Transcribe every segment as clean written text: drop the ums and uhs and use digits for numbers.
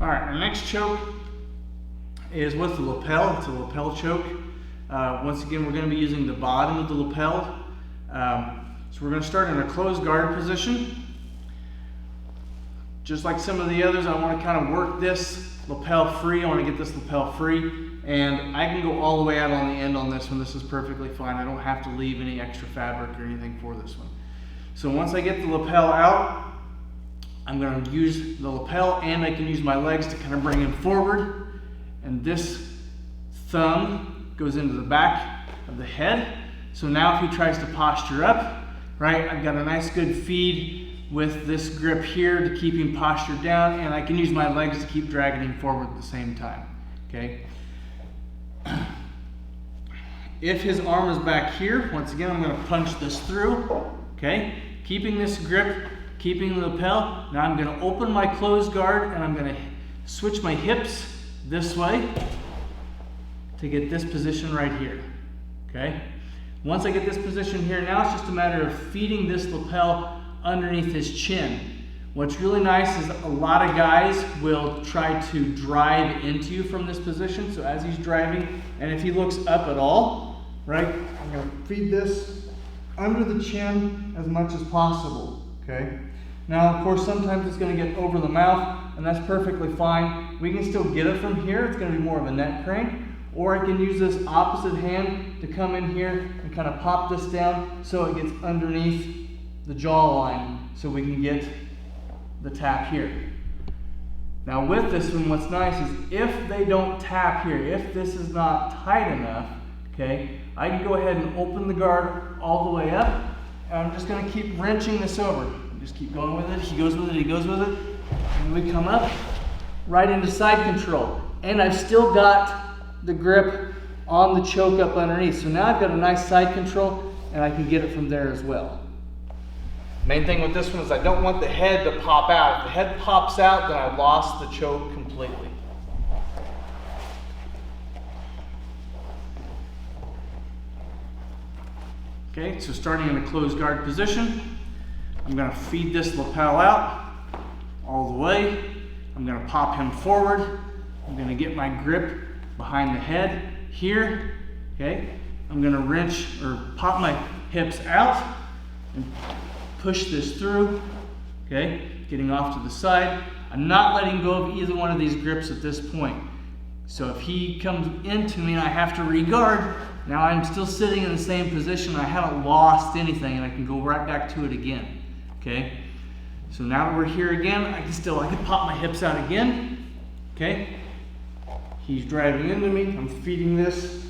All right, our next choke is with the lapel. It's a lapel choke. Once again, we're going to be using the bottom of the lapel. So we're going to start in a closed guard position. Just like some of the others, I want to kind of work this lapel free. I want to get this lapel free, and I can go all the way out on the end on this one. This is perfectly fine. I don't have to leave any extra fabric or anything for this one. So once I get the lapel out, I'm going to use the lapel, and I can use my legs to kind of bring him forward. And this thumb goes into the back of the head. So now if he tries to posture up, right, I've got a nice good feed with this grip here to keep him postured down, and I can use my legs to keep dragging him forward at the same time, okay? If his arm is back here, once again, I'm going to punch this through, okay? Keeping this grip, keeping the lapel. Now I'm going to open my closed guard, and I'm going to switch my hips this way to get this position right here, okay? Once I get this position here, now it's just a matter of feeding this lapel underneath his chin. What's really nice is a lot of guys will try to drive into you from this position. So as he's driving, and if he looks up at all, right, I'm going to feed this under the chin as much as possible, okay? Now, of course, sometimes it's going to get over the mouth, and that's perfectly fine. We can still get it from here. It's going to be more of a neck crank. Or I can use this opposite hand to come in here and kind of pop this down so it gets underneath the jawline so we can get the tap here. Now with this one, what's nice is if they don't tap here, if this is not tight enough, okay, I can go ahead and open the guard all the way up, and I'm just going to keep wrenching this over. Just keep going with it. He goes with it, he goes with it. And we come up right into side control. And I've still got the grip on the choke up underneath. So now I've got a nice side control, and I can get it from there as well. Main thing with this one is I don't want the head to pop out. If the head pops out, then I've lost the choke completely. Okay, so starting in a closed guard position, I'm going to feed this lapel out all the way. I'm going to pop him forward. I'm going to get my grip behind the head here, okay? I'm going to wrench or pop my hips out and push this through, okay? Getting off to the side. I'm not letting go of either one of these grips at this point. So if he comes into me and I have to re-guard, now I'm still sitting in the same position. I haven't lost anything, and I can go right back to it again, okay? So now that we're here again, I can pop my hips out again, okay? He's driving into me. I'm feeding this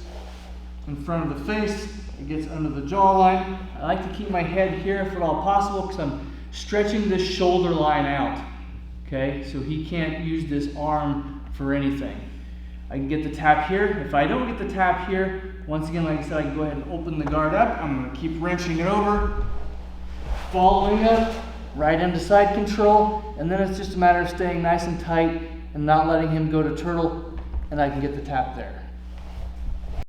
in front of the face. It gets under the jawline. I like to keep my head here if at all possible because I'm stretching this shoulder line out. Okay, so he can't use this arm for anything. I can get the tap here. If I don't get the tap here, once again, like I said, I can go ahead and open the guard up. I'm going to keep wrenching it over, following up, right into side control, and then it's just a matter of staying nice and tight and not letting him go to turtle, and I can get the tap there.